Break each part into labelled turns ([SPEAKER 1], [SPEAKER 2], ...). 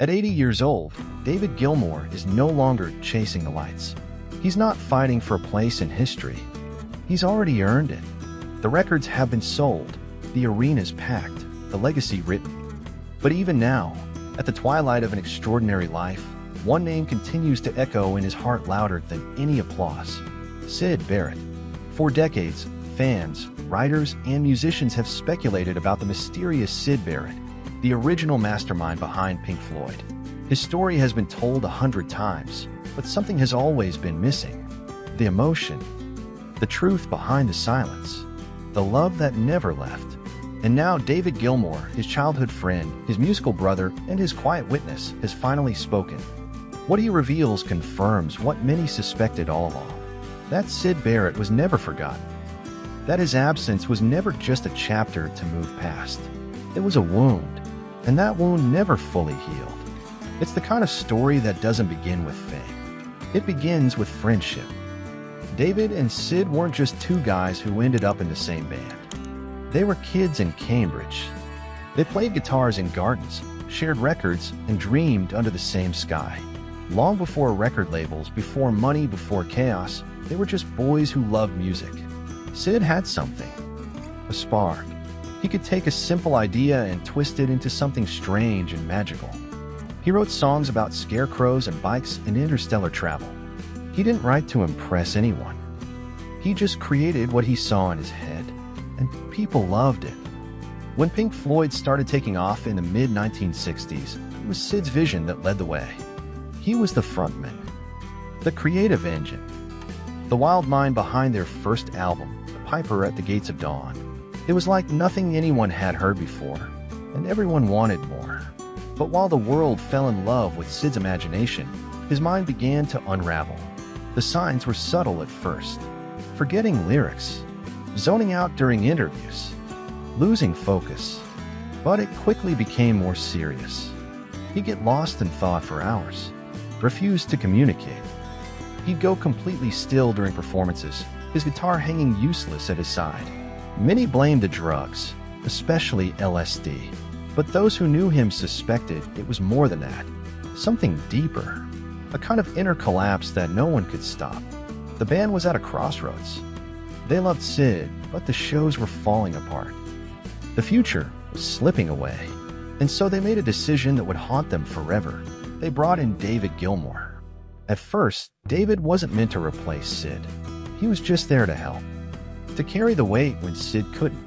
[SPEAKER 1] At 80 years old, David Gilmour is no longer chasing the lights. He's not fighting for a place in history. He's already earned it. The records have been sold, the arenas packed, the legacy written. But even now, at the twilight of an extraordinary life, one name continues to echo in his heart louder than any applause: Syd Barrett. For decades, fans, writers, and musicians have speculated about the mysterious Syd Barrett, the original mastermind behind Pink Floyd. His story has been told 100 times, but something has always been missing: the emotion, the truth behind the silence, the love that never left. And now David Gilmour, his childhood friend, his musical brother, and his quiet witness, has finally spoken. What he reveals confirms what many suspected all along: that Syd Barrett was never forgotten, that his absence was never just a chapter to move past. It was a wound, and that wound never fully healed. It's the kind of story that doesn't begin with fame. It begins with friendship. David and Syd weren't just two guys who ended up in the same band. They were kids in Cambridge. They played guitars in gardens, shared records, and dreamed under the same sky. Long before record labels, before money, before chaos, they were just boys who loved music. Syd had something, a spark. He could take a simple idea and twist it into something strange and magical. He wrote songs about scarecrows and bikes and interstellar travel. He didn't write to impress anyone. He just created what he saw in his head, and people loved it. When Pink Floyd started taking off in the mid-1960s, it was Syd's vision that led the way. He was the frontman, the creative engine, the wild mind behind their first album, The Piper at the Gates of Dawn. It was like nothing anyone had heard before, and everyone wanted more. But while the world fell in love with Syd's imagination, his mind began to unravel. The signs were subtle at first: forgetting lyrics, zoning out during interviews, losing focus. But it quickly became more serious. He'd get lost in thought for hours, refuse to communicate. He'd go completely still during performances, his guitar hanging useless at his side. Many blamed the drugs, especially LSD. But those who knew him suspected it was more than that. Something deeper. A kind of inner collapse that no one could stop. The band was at a crossroads. They loved Syd, but the shows were falling apart. The future was slipping away. And so they made a decision that would haunt them forever. They brought in David Gilmour. At first, David wasn't meant to replace Syd. He was just there to help, to carry the weight when Syd couldn't.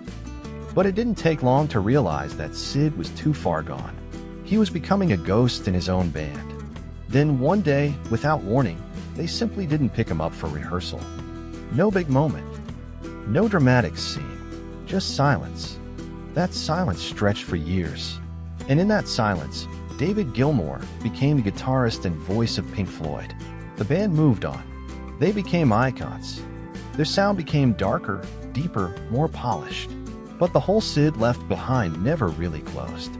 [SPEAKER 1] But it didn't take long to realize that Syd was too far gone. He was becoming a ghost in his own band. Then one day, without warning, they simply didn't pick him up for rehearsal. No big moment, no dramatic scene, just silence. That silence stretched for years. And in that silence, David Gilmour became the guitarist and voice of Pink Floyd. The band moved on. They became icons. Their sound became darker, deeper, more polished. But the hole Syd left behind never really closed.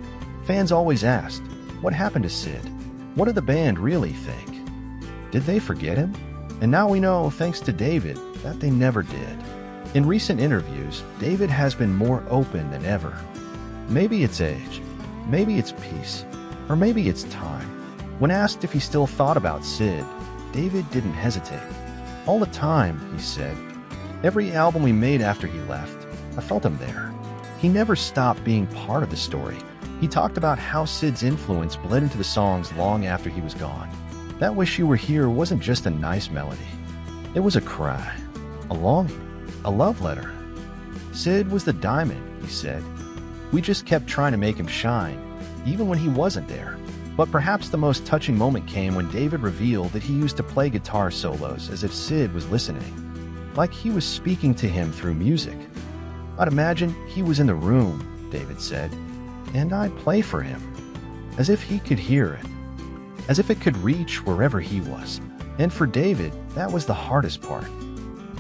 [SPEAKER 1] Fans always asked, what happened to Syd? What did the band really think? Did they forget him? And now we know, thanks to David, that they never did. In recent interviews, David has been more open than ever. Maybe it's age, maybe it's peace, or maybe it's time. When asked if he still thought about Syd, David didn't hesitate. All the time, he said. Every album we made after he left, I felt him there. He never stopped being part of the story. He talked about how Syd's influence bled into the songs long after he was gone. That Wish You Were Here wasn't just a nice melody. It was a cry, a longing, a love letter. Syd was the diamond, he said. We just kept trying to make him shine, even when he wasn't there. But perhaps the most touching moment came when David revealed that he used to play guitar solos as if Syd was listening, like he was speaking to him through music. I'd imagine he was in the room, David said, and I'd play for him, as if he could hear it, as if it could reach wherever he was. And for David, that was the hardest part.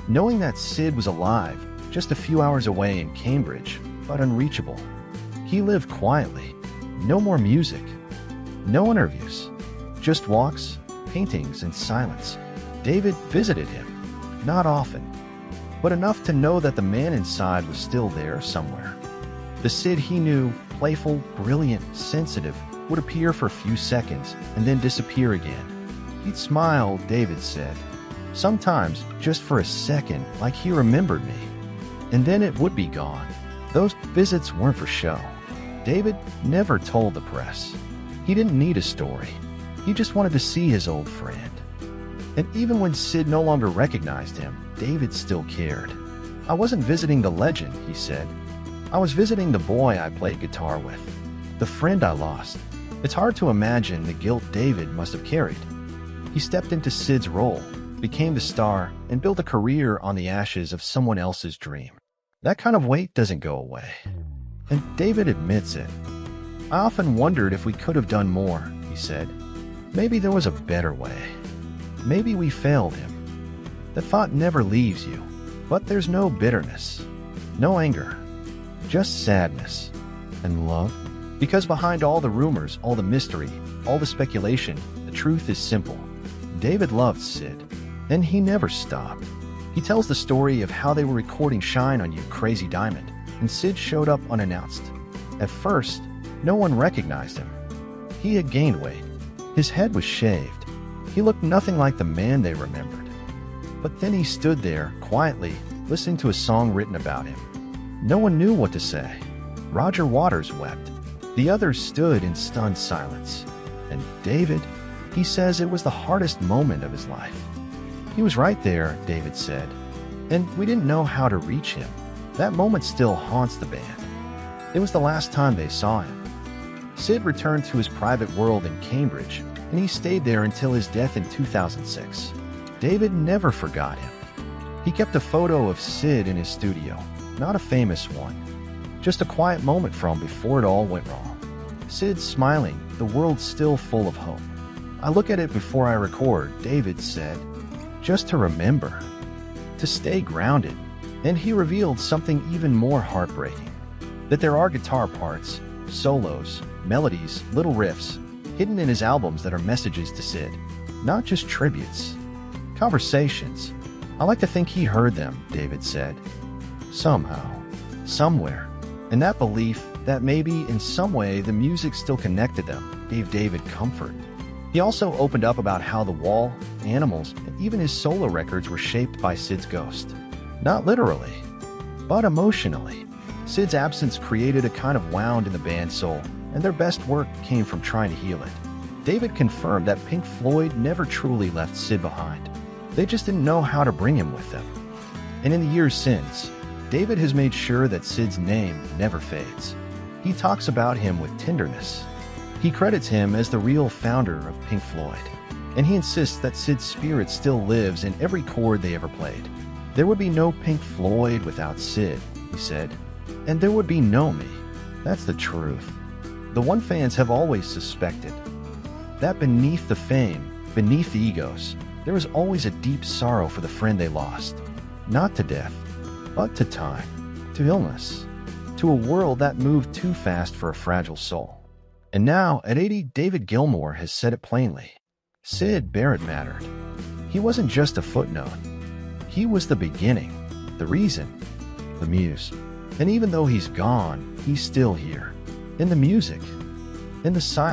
[SPEAKER 1] Knowing that Syd was alive, just a few hours away in Cambridge, but unreachable. He lived quietly. No more music. No interviews. Just walks, paintings, and silence. David visited him. Not often, but enough to know that the man inside was still there somewhere. The Syd he knew, playful, brilliant, sensitive, would appear for a few seconds and then disappear again. He'd smile, David said. Sometimes, just for a second, like he remembered me. And then it would be gone. Those visits weren't for show. David never told the press. He didn't need a story. He just wanted to see his old friend. And even when Syd no longer recognized him, David still cared. I wasn't visiting the legend, he said. I was visiting the boy I played guitar with, the friend I lost. It's hard to imagine the guilt David must have carried. He stepped into Syd's role, became the star, and built a career on the ashes of someone else's dream. That kind of weight doesn't go away. And David admits it. I often wondered if we could have done more, he said. Maybe there was a better way. Maybe we failed him. The thought never leaves you, but there's no bitterness, no anger, just sadness and love. Because behind all the rumors, all the mystery, all the speculation, the truth is simple. David loved Syd, and he never stopped. He tells the story of how they were recording Shine on You, Crazy Diamond, and Syd showed up unannounced. At first, no one recognized him. He had gained weight. His head was shaved. He looked nothing like the man they remembered. But then he stood there, quietly, listening to a song written about him. No one knew what to say. Roger Waters wept. The others stood in stunned silence. And David, he says it was the hardest moment of his life. He was right there, David said, and we didn't know how to reach him. That moment still haunts the band. It was the last time they saw him. Syd returned to his private world in Cambridge, and he stayed there until his death in 2006. David never forgot him. He kept a photo of Syd in his studio, not a famous one, just a quiet moment from before it all went wrong. Syd smiling, the world still full of hope. I look at it before I record, David said, just to remember, to stay grounded. And he revealed something even more heartbreaking, that there are guitar parts, solos, melodies, little riffs, hidden in his albums that are messages to Syd, not just tributes. Conversations. I like to think he heard them, David said. Somehow, somewhere. And that belief that maybe in some way the music still connected them gave David comfort. He also opened up about how The Wall, Animals, and even his solo records were shaped by Syd's ghost. Not literally, but emotionally. Syd's absence created a kind of wound in the band's soul, and their best work came from trying to heal it. David confirmed that Pink Floyd never truly left Syd behind. They just didn't know how to bring him with them. And in the years since, David has made sure that Syd's name never fades. He talks about him with tenderness. He credits him as the real founder of Pink Floyd, and he insists that Syd's spirit still lives in every chord they ever played. There would be no Pink Floyd without Syd, he said, and there would be no me. That's the truth. The one fans have always suspected. That beneath the fame, beneath the egos, there is always a deep sorrow for the friend they lost. Not to death, but to time, to illness, to a world that moved too fast for a fragile soul. And now, at 80, David Gilmour has said it plainly. Syd Barrett mattered. He wasn't just a footnote. He was the beginning, the reason, the muse. And even though he's gone, he's still here. In the music, in the silence.